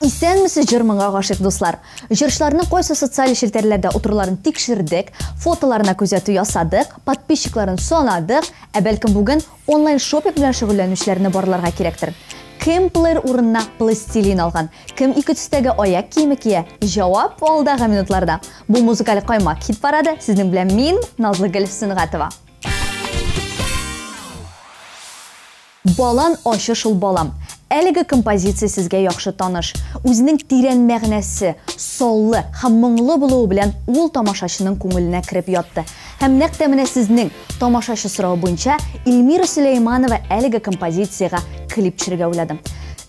Исәнмесез җырмыңа гашык дуслар. Җырчыларның кайсы социаль челтәрләрдә утырларын тикшердек, фотоларына күзәтү ясадык, подписчикларын санадык, ә бәлкем бүген онлайн шопинг белән шөгыльләнүчеләрне барларга кирәктер. Кем плеер урынына пластилин алган, кем ике төстәге аяк киеме кия? Җавап алдагы минутларда. Бу музыкаль каймак хит парады сезнең белән мин, Назлыгөл Сөнгатова. Балан ашы шул балам. Әлеге композиция сезгә яхшы таныш. Үзенең тирән мәгънәсе, соллы һәм моңлы булуы белән ул тамашачының күңеленә кирип ятты. Һәм нәкъ менә сезнең тамашачы сорау буенча Эльмира Сөләйманова әлеге композицияга клип төшерергә уйлады.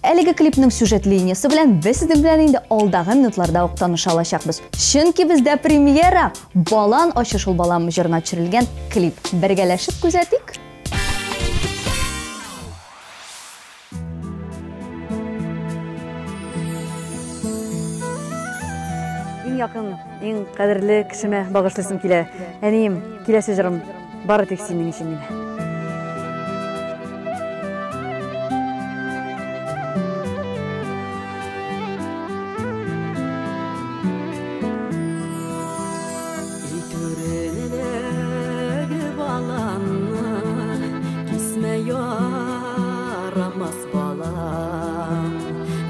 Әлеге клипның сюжет линиясы белән без сезнең белән инде алдагы минутларда ук таныша алачакбыз. Чөнки бездә премьера Балан ашы шул балам җырына төшерелгән клип. Бергәләшеп күзәтик. Якын, иң кадерле кешемә багышлыйсым килә. Әнием, киләсе җырым бары тик синең өчен генә. Итүрелеге баланны кисмә ярамас балам,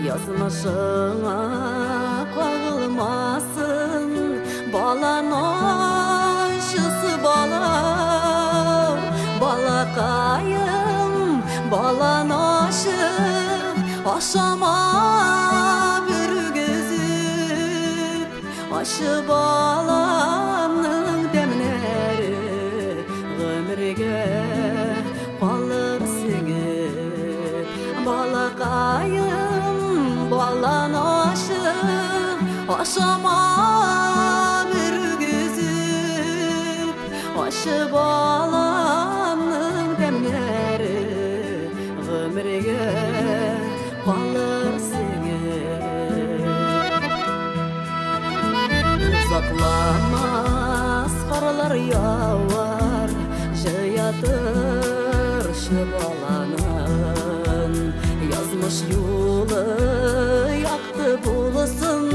язмышыңа кагылмасын балан ашысы балам, балакайым балан ашы ашама бүргезіп, ашы баламның дәмнәре гомергә калыр сеңеп, балакайым балан ашы ашама бүргезіп, ашы баламның дәмнәре гомергә калыр сеңеп. Сакламас карлар явар, җыятыр баланын, язмыш юлы якты булсын,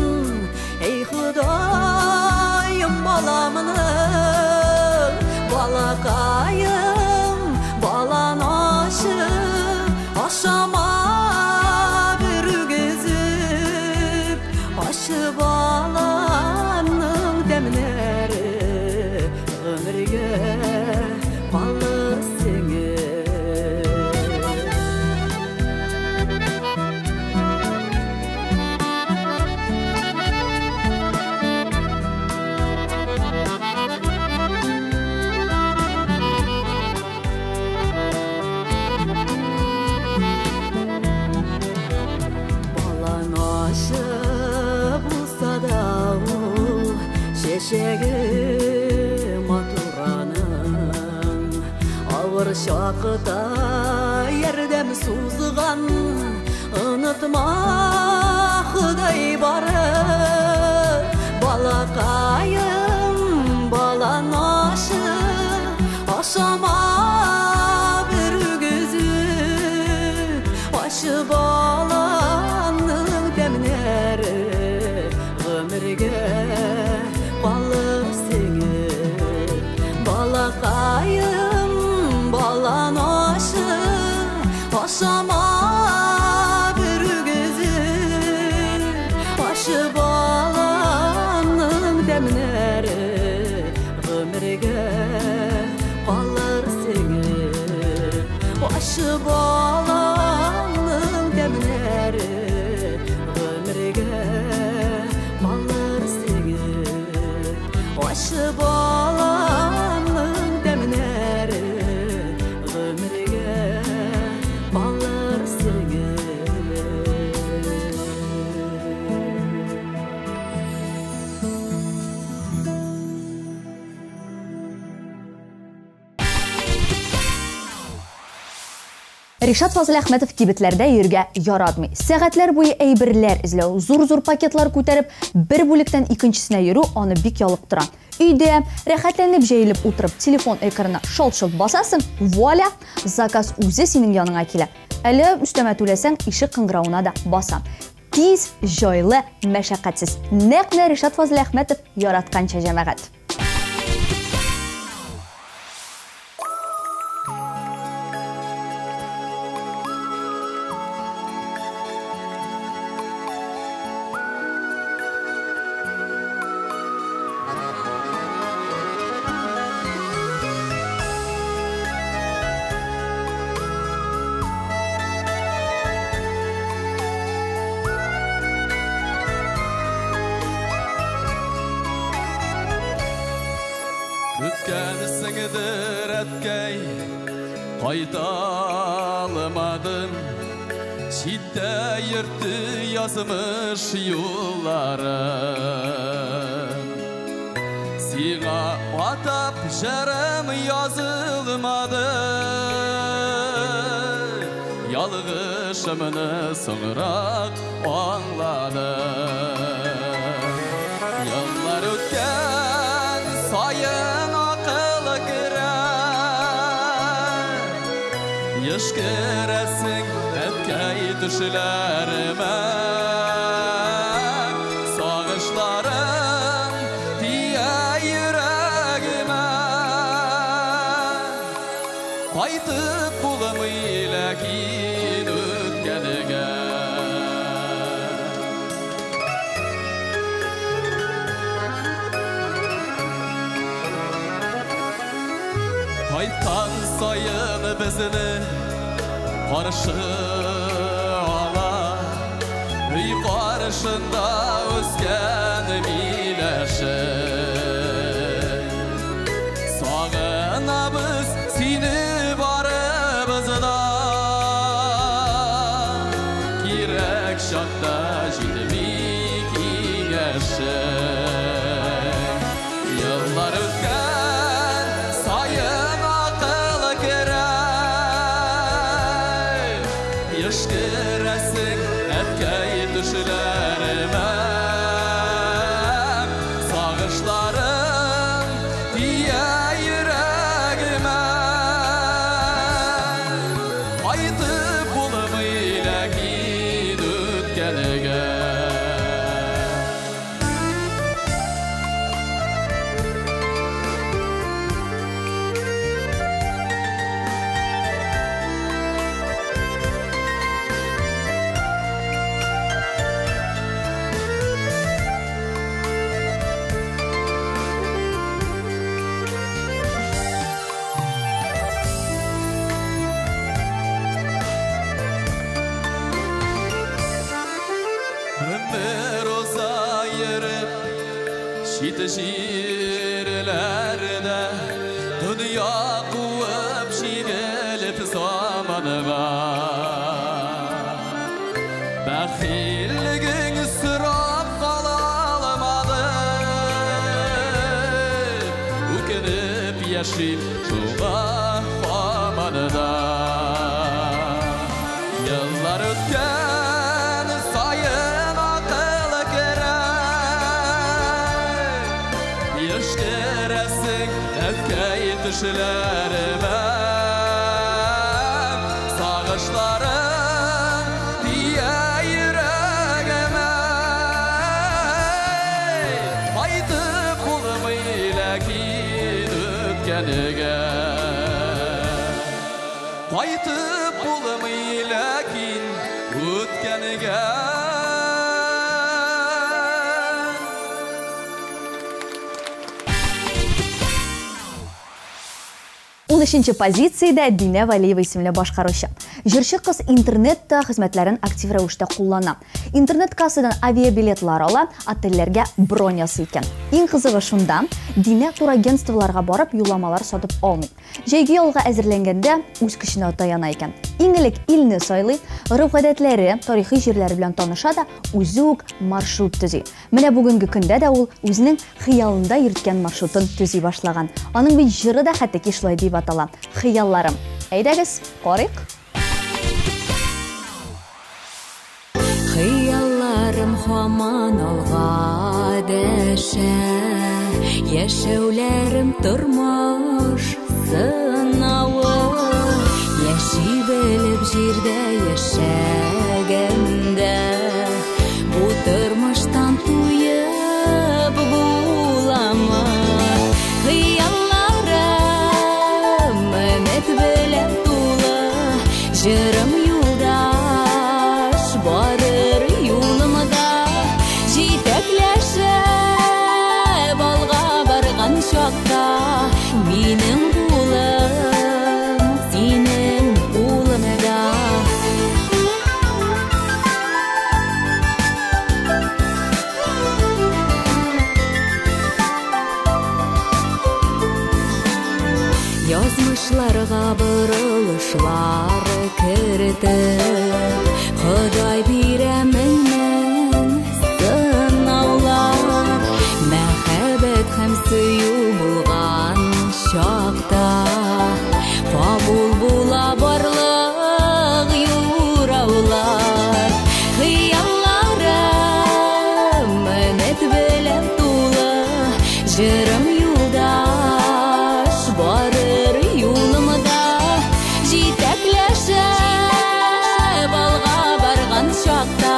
эй Худаем баламның, балакайым балан ашы ашама бүргезіп, ашы баламның дәмнәре гомергә калыр сеңеп. Балан ашы булса да ул чәчәге матураның, авыр чакта ярдәм сузган, онытма Худай бары, балакайым балан ашы ашама бүргезіп, ашы баламның дәмнәре гомергә калыр сеңеп, балакайым балан ашы ашама бүргезіп, ашы баламның дәмнәре гомергә калыр сеңеп, ашы баламның дәмнәре гомергә калыр сеңеп, ашы баламның дәмнәре гомергә калыр сеңеп. Ришат Фазыл Әхмәтов кибетләрдә йөргә яратмый. Сәгатьләр буе әйберләр эзләү, зур-зур пакетлар күтәреп, бер бүлектән икенчесенә йөрү аны бик ялыктыра. Өйдә рәхәтләнеп җәелеп утырып, телефон экранына шалт-шалт басасың, вуаля, заказ үзе синең яныңа килә. Әле үстәмә түләсәң, ишек кыңгыравына да баса. Тиз, җайлы, мәшәкатьсез. Нәкъ Ришат Фазыл Әхмәтов яратканча җәмәгать. Үткәнсеңдер әткәй, кайталмадым. Читтә йөртте язмыш юлларын. Сиңа атап җырым язылмады. Ялгышымны соңрак аңладым. Еллар үткән сайын Yışkırasın ətkəy düşlərime Sağışlarım diye yüreğime Qaytıp bulamıyla kin ötkəlige Qaytqan sayın bizini Qarşı ala Üy qarşında özgən miləşi Sağınabız sini barımızda Girək şaqda jidmik ineşi Yıllar ötkən sayın aqıl kirək Yışkırasın ətkəy düşlərime Sağışlarım diye yüreğime Qaytıp bulmayla kin ötkəlige Ömür uzayırıp şit jirlerde Dünya kuvup şigelip zamanıga Bəxilligin sırap qalalmadı Ükenip yaşayıp şuğa famanıda Yıllar ötken sayın akıl kirek Yışkırasın ətkəy düşlərime Sağışlarım diye yüreğime Qaytıp bulmayla kin ötkəlige Qaytıp bulmayla kin ötkəlige 13-нче позициядә Динә Валиева исемле башкаручы. Җырчы кыз интернетта хезмәтләрен актив рәвештә куллана. Интернет-кассадан авиабилетлар ала, отельләргә бронь ясый икән. Иң кызыгы шунда, Динә турагентстволарга барып юлламалар сатып алмый. Җәйге ялга әзерләнгәндә үз көченә таяна икән. Иң элек илне сайлый, гореф-гадәтләре, тарихи җирләре белән таныша да, үзе үк маршрут төзи. Менә бүгенге көндә дә ул үзенең хыялында йөрткән маршрутын төзи башлаган. Аның бит җыры да хәтта шулай дип атала. Хыялларым. Әйдәгез, карыйк. Хаман алга дәшә, яшәүләрем тормыш сынавы. Яши белеп җирдә яшәгәндә, бу тормыштан туеп буламы? Хыялларым өмет белән тулы, җырым юлдаш барыр юлымда, җитәкләшеп алга барган чакта, минем улым синең улымда. Язмышларга борылышлар кертеп, Ходай бирә меңнән сынаулар. Мәхәббәт һәм сөю булган чакта, кабул була барлык юраулар. Хыялларым өмет белән тулы, җырым юлдаш барыр юлымда, җитәкләшеп алга барган чакта,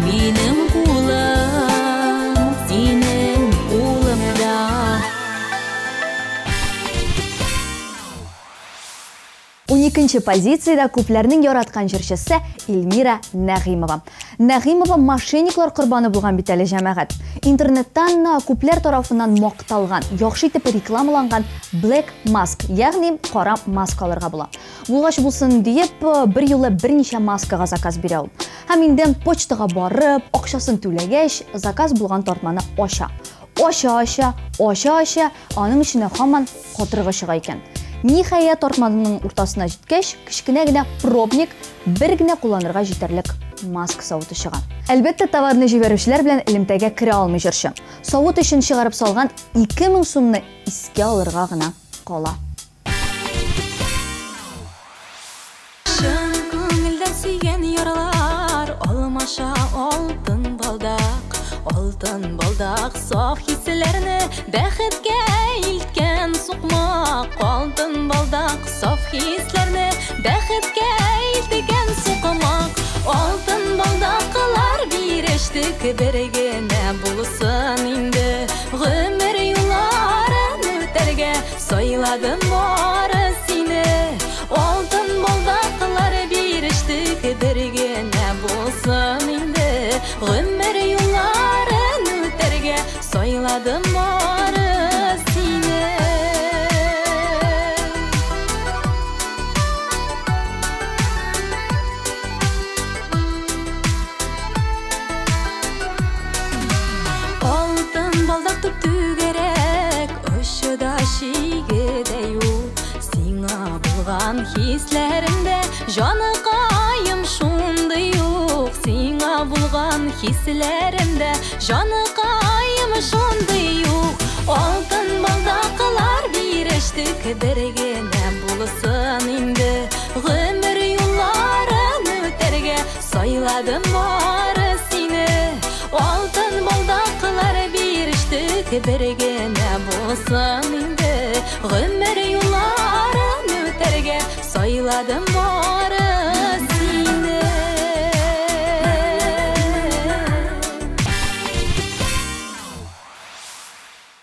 минем улым синең улымда. 12-нче позицияда күпләрнең яраткан җырчысы Эльмира Нәгыймова. Нәгыймова мошенниклар корбаны булган бит әле җәмәгать. Интернеттан күпләр тарафыннан макталган, яхшы итеп рекламаланган Black Mask, ягъни кара маскаларга була. Булгач булсын диеп, бер юлы берничә маскага заказ бирә ул. Һәм инде почтага барып, акчасын түләгәч, заказ булган тартманы ача. Аша, аның içine һаман катыргы чыга икән. Ниһаять тартманың уртасына җиткәч, кичкенә генә пробник, бер генә кулланырга җитәрлек маска савыты чыган. Әлбәттә, товарны җибәрүчеләр белән элемтәгә керә алмый җырчы. Савыт өчен чыгарып салган 2000 сумны искә алырга гына кала. Шын күңелдән сөйгән яралар, алмаша алтын балдак, саф хисләрне бәхеткә илткән сукмак. Алтын балдак, саф хисләрне бәхеткә илткән сукмак. Алтын балдаклар бирештек, бер генә булсын инде. Гомер юлларын үтәргә сайладым бары сине. Алтын балдаклар бирештек, бер генә булсын инде. Гомер юлларын үтәргә сайладым бары сине. Алтын балдак түгәрәк, ошыда шигедә юк. Сиңа булган хисләремдә җаныкаем шундый юк. Сиңа булган хисләремдә җаныкаем шундый юк. Алтын балдаклар бирештек, бер генә булсын инде. Гомер юлларын үтәргә сайладым бары сине. Алтын балдаклар бирештек, бер генә булсын инде. Гомер юлларын үтәргә сайладым бары сине.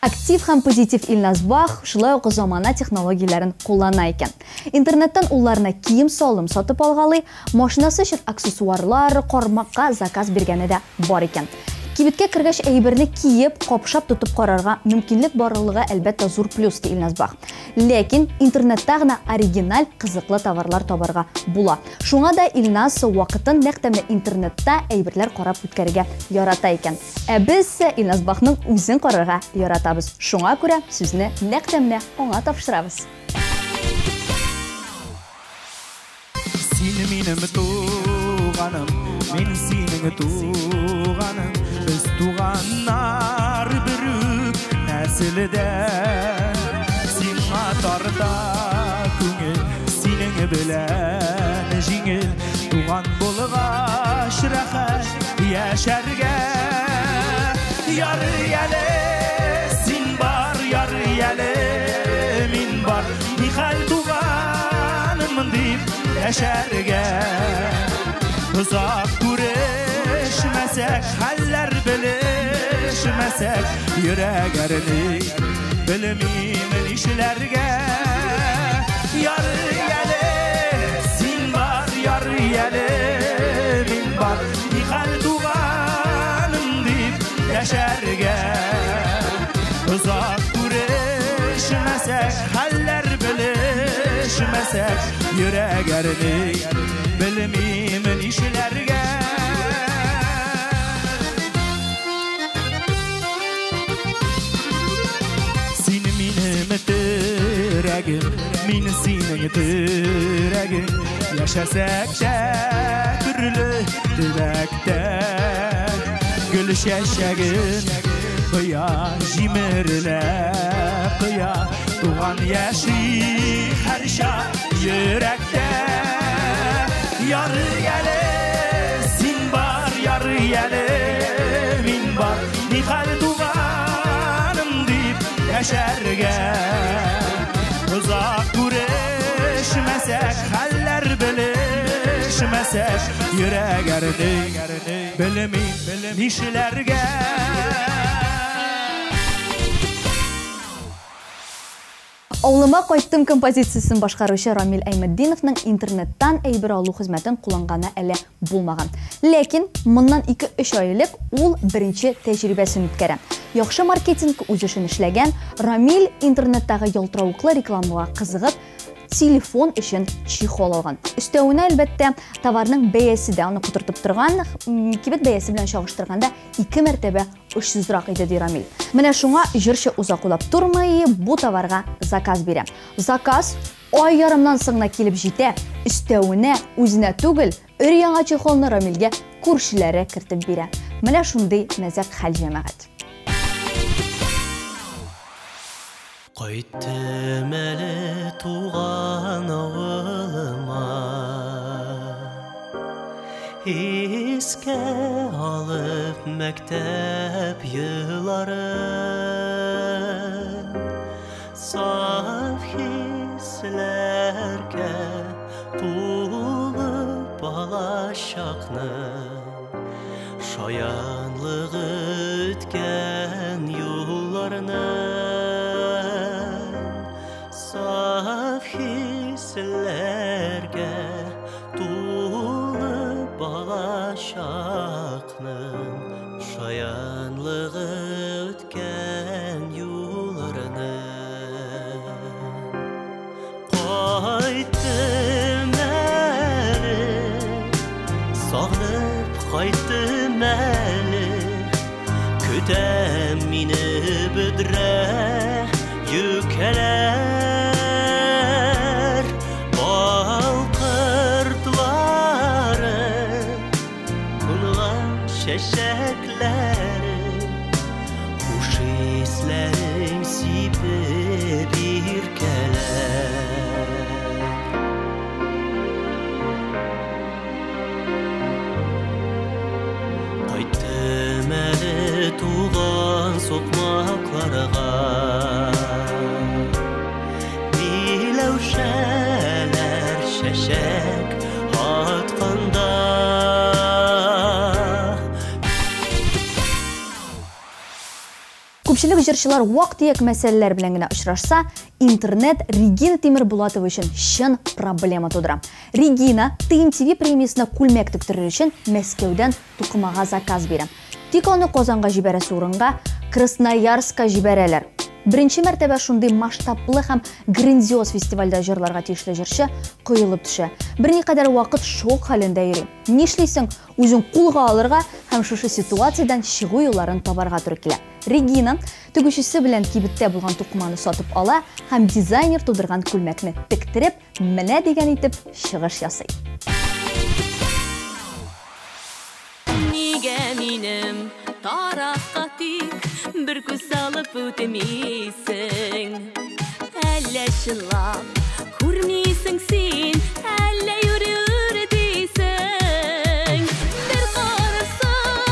Актив һәм позитив Илназ Бах шулай ук замана технологияләрен куллана икән. Интернеттан улларына кием салым сатып алгалый, машинасы өчен аксессуарлар, кармакка заказ биргәне дә бар икән. Кибеткә кергәч әйберне киеп, капшап тотып карарга мөмкинлек барлыгы әлбәттә зур плюс ди Илназ Бах. Ләкин интернетта гына оригиналь кызыклы товарлар табарга була. Шуңа да Илназ вакытын нәкъ интернетта әйберләр карап үткәрергә ярата икән. Ә без Илназ Бахның үзен карарга яратабыз. Шуңа күрә сүзне нәкъ аңа тапшырабыз. Сине минем туганым, мен синең туганым. Biz туганнар бирүк нәселдән. Сиңа тарта күңел, синең белән җиңел. Туган булгач рәхәт яшәргә. Яры әле, син бар, яры әле, мин бар. Ни хәл туганымын дип яшәргә. Узак күрешмәсәк, хәлләр белешмәсәк, йөрәк әрни белмим нишләргә. Яры әле, син бар, яры әле, мин бар. Ни хәл туганым дип яшәргә. Узак күрешмәсәк, хәлләр белешмәсәк, йөрәк әрни белмим нишләргә. Син минем терәгем, мин синең терәгем. Яшәсәк төрле төбәктә, гөл чәчәген кыя җимерләп кыя. Туган яши һәр чак йөрәктә. Яры әле, син бар, яры әле, мин бар. Ни хәл туганым дип яшәргә. Узак күрешмәсәк, хәлләр белешмәсәк, йөрәк әрни белмим нишләргә. Авылыма кайттым композициясын башкаручы Рамил Әймәтдиновның интернеттан әйбер алу хезмәтен кулланганы әле булмаган. Ләкин моннан 2-3 ай элек ул беренче тәҗрибәсен үткәрә. Яхшы маркетинг үз эшен эшләгән Рамил интернеттагы ялтыравыклы рекламага кызыгып, телефон өчен чехол алган. Өстәвенә әлбәттә товарның бәясе дә аны кутыртып торган, кибет бәясе белән чагыштырганда 2 мәртәбә ошсызрак иде ди Рамил. Менә шуңа җырчы узак уйлап тормый, бу товарга заказ бирә. Заказ ай ярымнан соңна килеп җитә. Өстәвенә үзенә түгел, өр-яңа чехолны Рамилгә күршеләре кертеп бирә. Менә шундый мәзәк хәл җәмәгать. Кайттым әле туган авылыма, искә алып мәктәп елларын. Саф хисләргә тулып балачакның, шаянлык үткән юлларны. Saf hislərgə tulub balaşaqның, şayanlıq ötkən yollarını. Qaytdım əli, sağlıb qaytdım əli, kötəm mini büdrə yükələr. Çeşekleri, kuş hislerin sipip irkeler. Qaytdım əli tuğan sokmaklarga, bilevşeler şeşek atqanda. Күпчелек җырчылар вак-төяк мәсьәләләр белән генә очрашса, интернет Регина Тимербулатова өчен чын проблема тудыра. Регина ТМТV премиясына күлмәк тектерер өчен Мәскәүдән тукымага заказ бирә. Тик аны Казанга җибәрәсе урынга Красноярска җибәрәләр. Беренче мәртәбә шундый масштаблы һәм грандиоз фестивальдә җырларга тиешле җырчы кыелып төшә. Берникадәр вакыт шок хәлендә йөри. Нишлисең, үзен кулга алырга һәм шушы ситуациядән чыгу юлларын табарга туры килә. Регина тегүчесе белән кибеттә булган тукманы сатып ала һәм дизайнер тудырган күлмәкне тектереп, менә дигән итеп чыгыш ясый. Нигә минем таракка тик бер күз салып үтмисең? Әллә чынлап күрмисең син, әллә юрыр дисең? Бер карасаң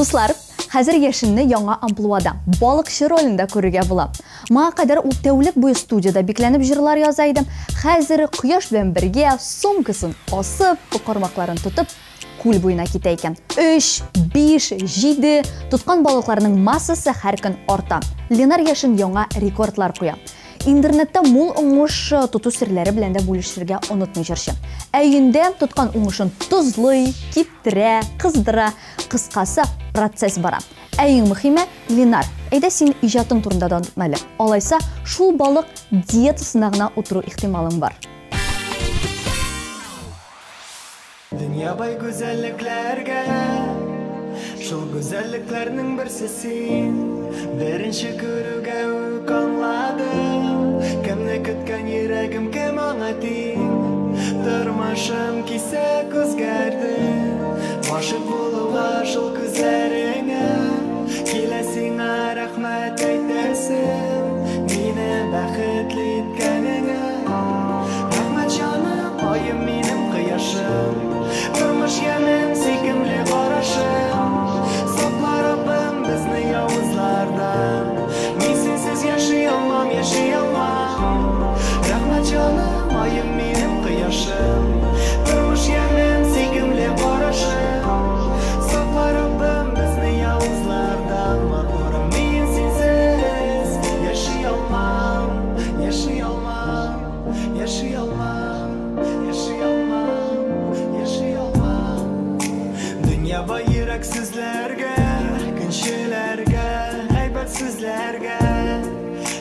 Дуслар, хәзер яшенне яңа амплуада, балыкчы ролендә күрергә була. Моңа кадәр ул тәүлек буе студияда бикләнеп җырлар яза иде. Хәзер кояш белән бергә сумкасын асып, кармакларын тотып, күл буена китә икән. 3, 5, 7 тоткан балыкларның массасы һәр көн арта. Ленар яшен яңа рекордлар куя. Интернетта мул уңыш тоту серләре белән дә бүлешергә онытмый җырчы. Әйендә тоткан уңышын тузлый, киптерә, кыздыра, кыскасы процесс бара. Әйең мөһиме, Ленар, әйдә син иҗатың турында да онытмалы. Алайса, шул балык диетасына гына утыру ихтималың бар. Dünya bay güzelliklerge Şul güzelliklerinin birisi sen Birinci körüge ukanladım Kimne kütken yüreğim kim anlatayım Durmuşum kise kızgerdi Başık buluğa şul güzelliğine Kilesine rahmet eylesin Mine bəxtli etkenine Rahmet canım ayım benim kıyaşım Durmuş yemin sekimli qarashım Sokla Rabbim bizni yavuzlardan Men sensiz yaşayamam, yaşayamam Rahmat canım, ayım benim kıyaşım Durmuş yemin sekimli qarashım Sokla Rabbim bizni yavuzlardan Mağdurum men sensiz yaşayamam, yaşayamam, yaşayamam, yaşayamam Dünya bay yüreksizlerge, günşilerge, haybatsizlerge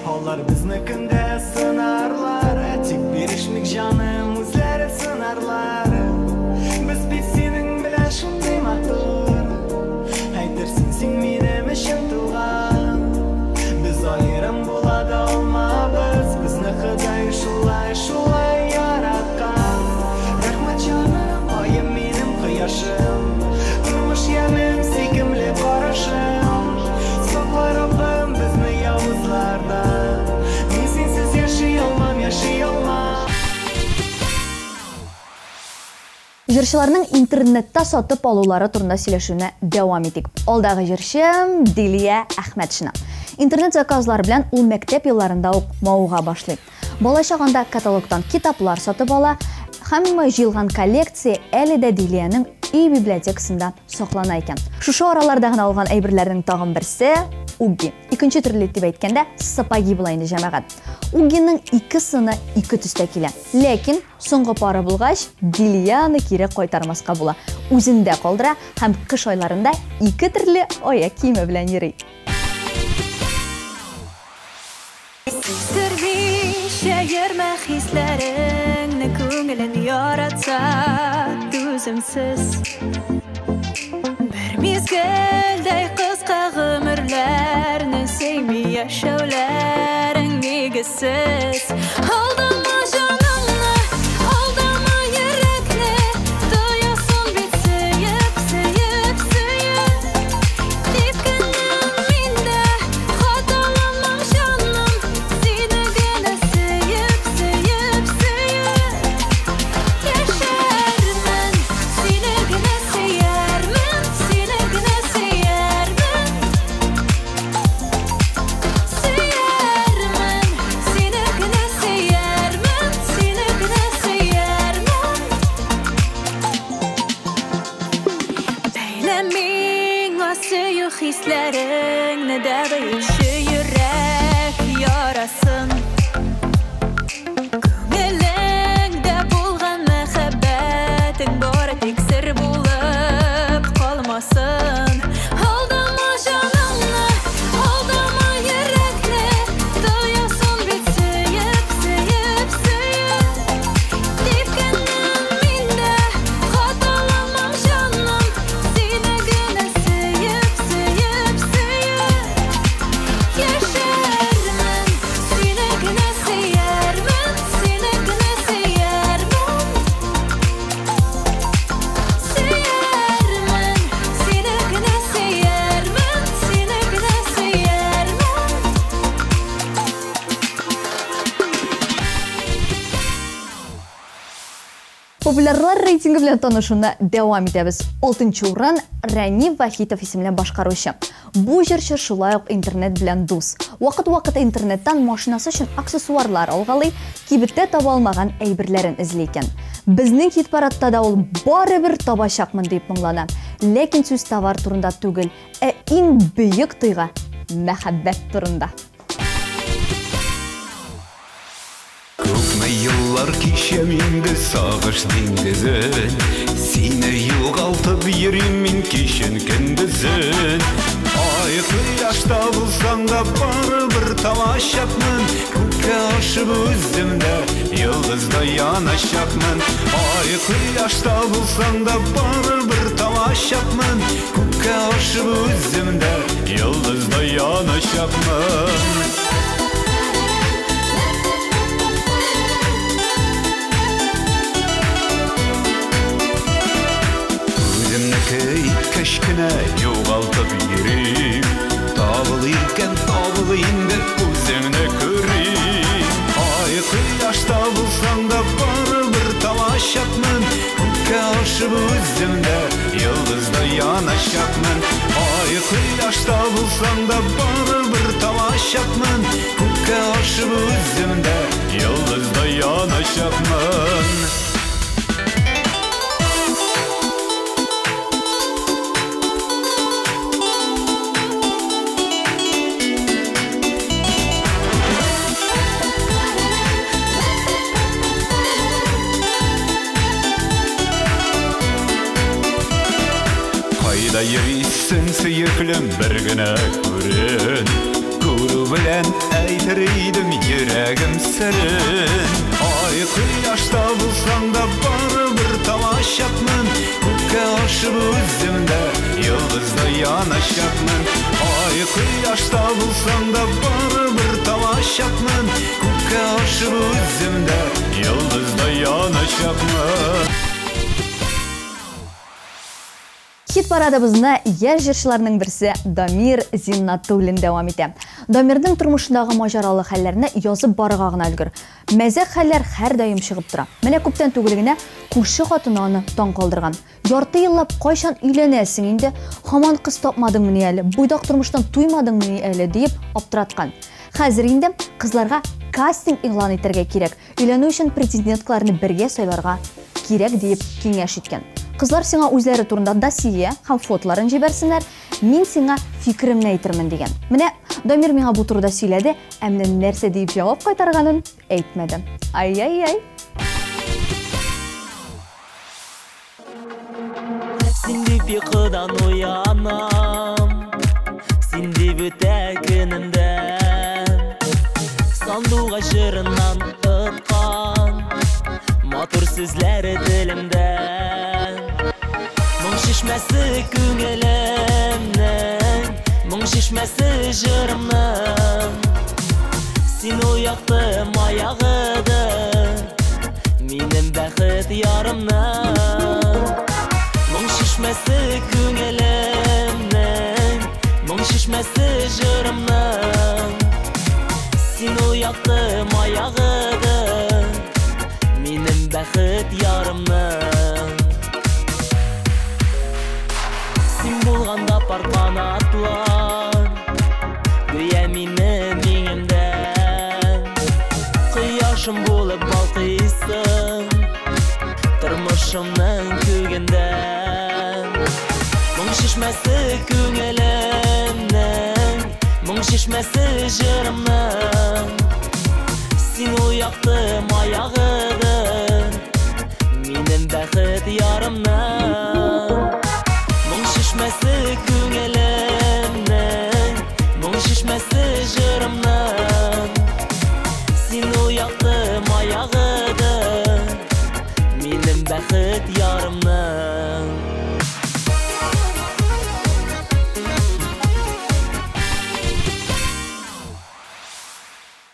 Onlar biznikinde sınarlar, tek bir işmik canım üzleri sınarlar Biz biz senin bilen şunday matur Haydirsin sen benim işim tuğan Biz ayırım buladı olmabız Bizni Xuday şulay yaratkan Rahmat canım, ayım benim kıyaşım Durmuş yemin sekimli qarashım Sokla Rabbim bizni yavuzlardan Men sensiz yaşayamam, yaşayamam Җырчыларның интернетта сатып алулары турында сөйләшүне дәвам итик. Алдагы җырчым Дилия Әхмәтшина. Интернет заказлар белән ул мәктәп елларында ук мауга башлый. Бала чагында каталогтан китаплар сатып ала һәм җыелган коллекция әле дә Дилияның үй библиотекасында саклана икән. Шушы араларда гына алган әйберләрнең тагын берсе Угги. Икенче төрле дип әйткәндә сапаги була инде җәмәгать. Уггиның ике сыны ике төстә килә. Ләкин соңгы пары булгач Дилияны кире кайтармаска була. Үзендә калдыра һәм кыш айларында ике төрле аяк киеме белән йөри. Yürme hislerini көңілін yaratsa düzümsüz Bir mezgilday qısqa gümürlerini Sevmi yaşavlarың negisiz Aldama canımni, aldama yürekni Duyasın bit suyup, suyup, suyup Tepkinim minde, xatalamam canım Seni gene suyup, suyup, suyup Yaşarman, seni gene suyarman Seni gene suyarman Suyarman, seni gene suyarman Популярлар рейтинги белән танышуны дәвам итәбез. 6-нчы урын Рәни Вахитов исемле башкаручы. Бу җырчы шулай ук интернет белән дус. Вакыт-вакыт интернеттан машинасы өчен аксессуарлар алгалый, кибеттә таба алмаган әйберләрен эзли икән. Безнең хит-парадта да ул барыбер табачакмын дип моңлана. Ләкин сүз товар турында түгел, иң бөек тойга мәхәббәт турында. Күпме еллар кичәм инде сагыш диңгезен, сине югалтып йөрим мин кичен көндезен. Ай кояшта булсаң да барыбер тамашакмын, күккә ашып үземдә йолдызда янашакмын. Ай кояшта булсаң да барыбер тамашакмын, күккә ашып үземдә йолдызда янашакмын. Кешкенә югалтып йөрим, табылыр инде үзеңне күрим. Ай кояшта булсаң да барыбер тамашакмын, күккә ашып үземдә йолдызда янашакмын. Ай кояшта булсаң да барыбер тамашакмын, күккә ашып үземдә йолдызда янашакмын. Кайда йөрисең сөеклем бер генә күрен, күрү белән әйтер идем йөрәгем серен. Ай кояшта булсаң да барыбер тамашакмын, күккә ашып үземдә йолдызда янашакмын. Ай кояшта булсаң да барыбер тамашакмын, күккә ашып үземдә йолдызда янашакмын. Хит-парадыбызны яшь җырчыларның берсе Дамир Зиннатуллин дәвам итә. Дамирның тормышындагы маҗаралы хәлләрне язып барырга гына өлгер. Мәзәк хәлләр һәр даим чыгып тора. Менә күптән түгел генә күрше хатыны аны таң калдырган. Ярты еллап кайчан өйләнәсең инде? Һаман кыз тапмадыңмы әле? Буйдак тормыштан туймадыңмы әле дип аптыраткан. Хәзер инде кызларга кастинг игълан итәргә кирәк. Өйләнү өчен претендентларны бергә сайларга кирәк дип киңәш иткән. Кызлар сиңа үзләре турында досье һәм фотоларын җибәрсеннәр, мин сиңа фикеремне әйтермен дигән. Менә Дамир миңа бу турыда сөйләде, ә менә нәрсә дип җавап кайтарганын әйтмәде. Ай-ай-ай. Син дип йокыдан уянам, син дип үтә көнемдә, сандугач җырыннан ыткан матур сүзләре телемдә. Моң шишмәсе күңелемнең, моң шишмәсе җырымның, син ул якты маягыдың, минем бәхет ярымның. Моң шишмәсе күңелемнең, моң шишмәсе җырымның, син ул якты маягыдың, минем бәхет ярымның. Син булганда партлан атлар, гүя минем миңемдән, кояшым булып балкыйсың тормышымның күгендән. Моң шишмәсе күңелемнең, моң шишмәсе җырымның, син ул якты маягыдың, минем бәхет ярымның. Моң шишмәсе күңелемнең, моң шишмәсе җырымның, син ул якты маягыдың, минем бәхет ярымның.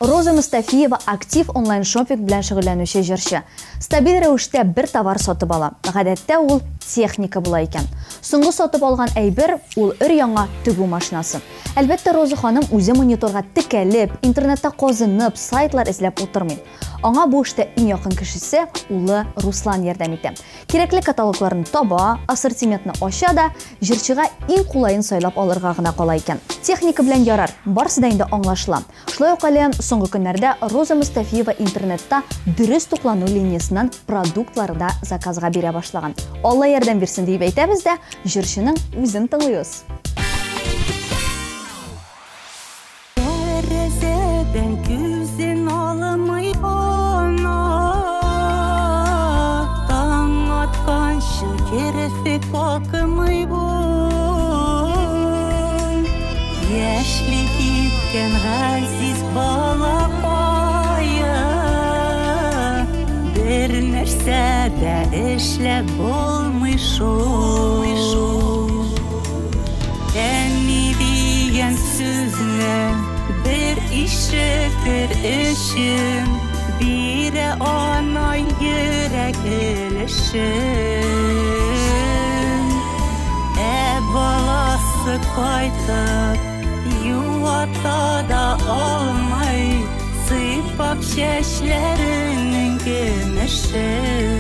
Роза Мустафиева актив онлайн-шопинг белән шөгыльләнүче җырчы. Стабиль рәвештә бер товар сатып ала. Гадәттә ул техника була икән. Соңгы сатып алган әйбер ул өр-яңа тегү машинасы. Әлбәттә, Роза ханым үзе мониторга текәлеп, интернетта казынып, сайтлар эзләп утырмый. Аңа бу эштә иң якын кешесе улы Руслан ярдәм итә. Кирәкле каталогларны таба, ассортиментны ача да, җырчыга иң кулайын сайлап алырга гына кала икән. Техника белән ярар, барысы да инде аңлашыла. Шулай ук әле соңгы көннәрдә Роза Мустафиева интернетта дөрес туклану линиясыннан продуктларда заказга бирә башлаган. Алла ярдәм бирсен дип әйтәбез дә, җырчының үзен тыңлыйбыз. Тәрәзәдән күзен алмый ана, таң атканчы керфек акымый бу. Яшьлек иткән газиз балакая, бер нәрсә дә эшләп булмый шул. Әни дигән сүзне bir ишетер өчен бирә ана йөрәк өлешен. Баласы кайтып юата да алмай, сыйпап чәчләренең көмешен.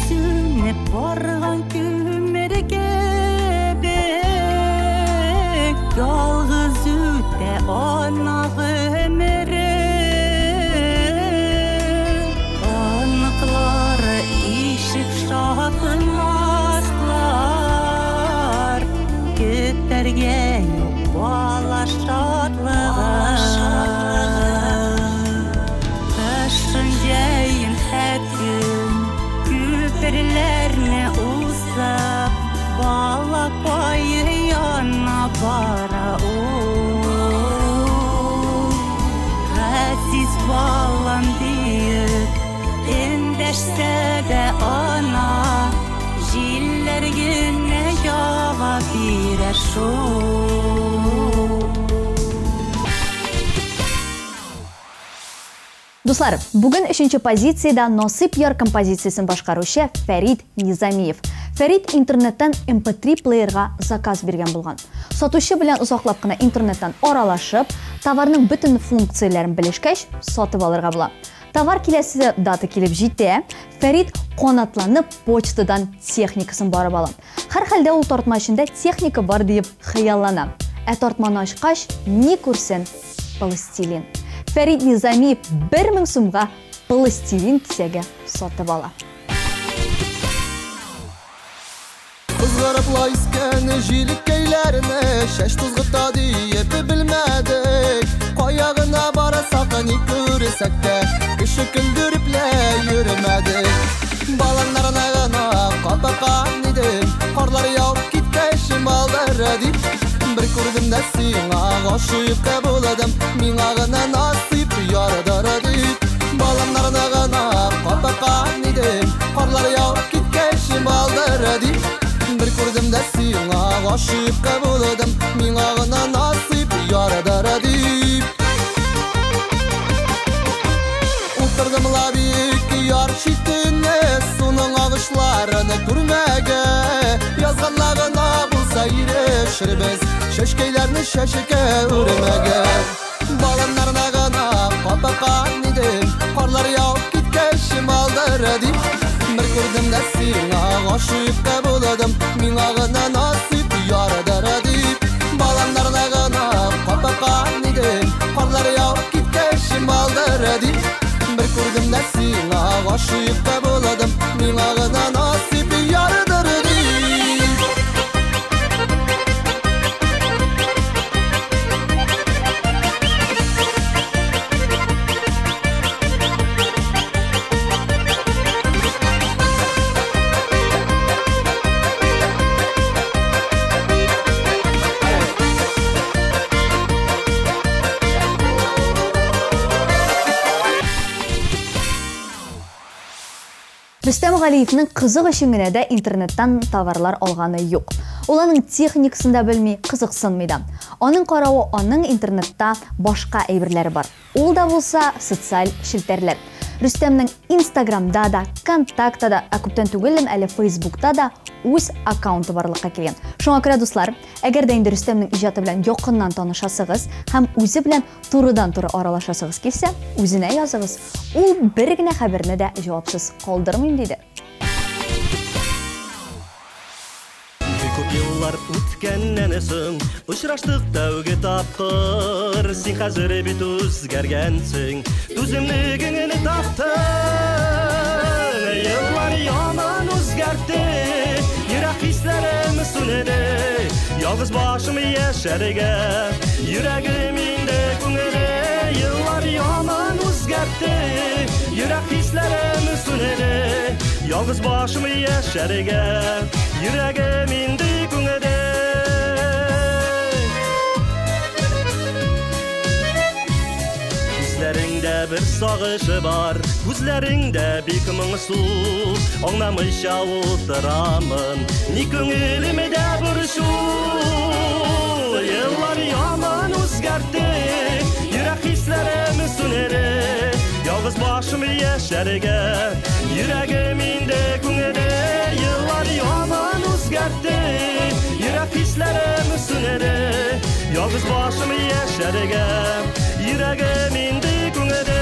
Сүнеп барган күмергә бек, ялгыз үтә ана гомере. Аныклары ишек шатынмаслар, көтәргә юк бала шатлыгын. Кышын җәен һәр көн Күперләрне усап, бала кайы яна бара ул. Газиз балам диеп, эндәшсә дә ана, җилләр генә ява бирә шул. Дуслар, бүген 3нче позициядә Насыйп яр композициясын башкаручы Фәрит Низамиев. Фәрит интернеттан MP3 плеерга заказ биргән булган. Сатучы белән узаклап кына интернеттан аралашып, товарның бөтен функцияләрен белешкәч, сатып алырга була. Товар киләсе дата килеп җитә, Фәрит канатланып почтадан техникасын барып ала. Һәр хәлдә ул тартма эчендә техника бар дип хыяллана. Тартманы ачкач, ни күрсен? Пластилин. Фәрит Низамиев 1000 сумга пластилин кисәге сатып ала. Кызгарып лайскәне җилеккәйләрне, шәш тузгыта диеп белмәдек. Каягына барасак ни күрсәк тә, кеше көндерүпләй йөрмәдек. Баланнарына гына капакан идем, карлар яуып киткәч малдары дип. Bir күрдем дә сиңа гашыйк булдым, миңа гына насыйп ярдары дип. Баланнарына гына капакан идем, карлар яуып киткәч малдары дип. Bir күрдем дә сиңа гашыйк булдым, миңа гына насыйп ярдары дип. Утырдым лабик яр читенә, суның агышларыны күрмәгә. Язганлагына булса ирешербез, шәшкәйләрне шәшеккә үрмәгә. Баланнарына гына капакан идем, карлар яуып киткәч малдары дип. Bir күрдем дә сиңа гашыйк булдым, миңа гына насыйп ярдары дип. Баланнарына гына капакан идем, карлар яуып киткәч малдары дип. Bir күрдем дә сиңа гашыйк булдым, миңа гына насыйп ярдары дип. Рүстәм Галиевнең кызык өчен генә дә интернеттан товарлар алганы юк. Ул аның техникасын да белми, кызыксынмый да. Аның каравы, аның интернетта башка әйберләре бар. Ул да булса социаль шелтәрләр. Рүстәмнең Instagramда да, Контактта да, күптән түгел әле Facebookта да үз аккаунты барлыкка килгән. Шуңа күрә, дуслар, әгәр дә инде Рүстәмнең иҗаты белән якыннан танышасыгыз һәм үзе белән турыдан-туры аралашасыгыз килсә, үзенә языгыз. Ул бер генә хәбәрне дә җавапсыз калдырмыйм диде. Күп еллар үткәннән соң очраштык тәүге тапкыр, син хәзер бит үзгәргәнсең, түземлегеңне таптың. Еллар яман үзгәртте, йөрәк хисләрем сүнәде, ялгыз башым яшәргә, йөрәгем инде күңеле. Еллар яман үзгәртте, йөрәк хисләрем сүнәде, ялгыз башым яшәргә, йөрәгем инде күңеле. Күзләреңдә бер сагышы бар, күзләреңдә бик моңсу, аңламыйча утырамын, ни күңелемдә борчу. Еллар яман үзгәртте, йөрәк хисләрем сүнәде, ялгыз башым яшәргә, йөрәгем инде күңеле. Еллар яман үзгәртте, йөрәк хисләрем сүнәде, ялгыз башым яшәргә, йөрәгем инде күңеле.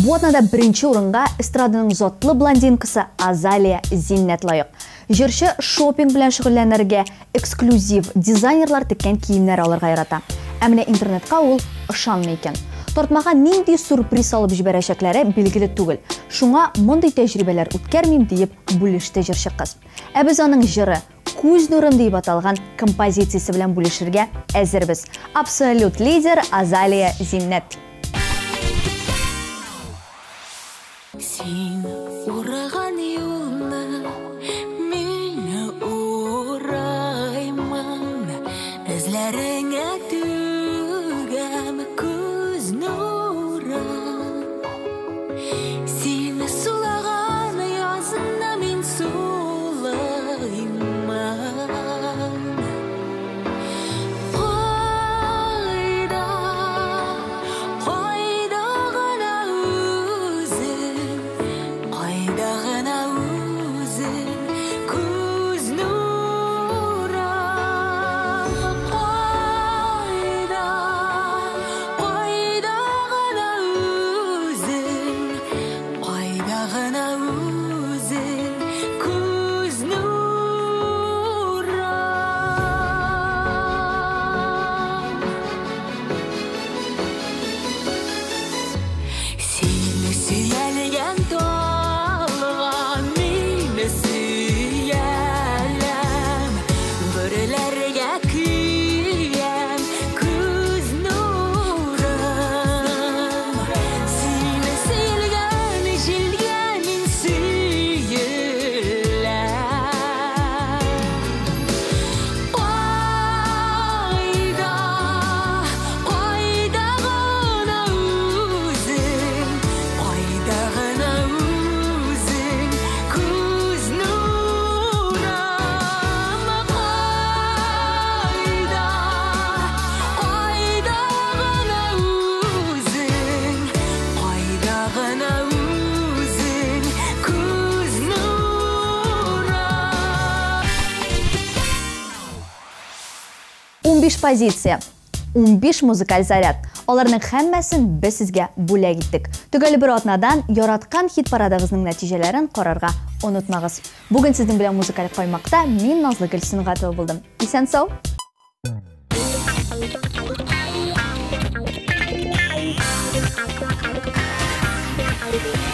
Бу атнада беренче урынга эстраданың затлы блондинкасы Азалия Зиннәт лайык. Җырчы шопинг белән шөгыльләнергә, эксклюзив дизайнерлар теккән киемнәр алырга ярата. Ә менә интернетка ул ышанмый икән. Тартмага нинди сюрприз алып җибәрәчәкләре билгеле түгел. Шуңа мондый тәҗрибәләр үткәрмим дип бүлеште җырчы кыз. Ә без аның җыры «Күз нурым» дип аталган композициясе белән бүлешергә әзербез. Абсолют лидер Азалия Зиннәт. Син ураган юлны мине урайман, эзләреңә түгәм күз нурын. Син сулаган язына мин сулайман. Позиция. 15 музыкаль заряд. Аларның һәммәсен без сезгә бүләк иттек. Төгәл бер атнадан яраткан хит-парадыгызның нәтиҗәләрен карарга онытмагыз. Бүген сезнең белән музыкаль каймакта мин Назлы Гөлсин Гатова булдым. Исән сау. Bye.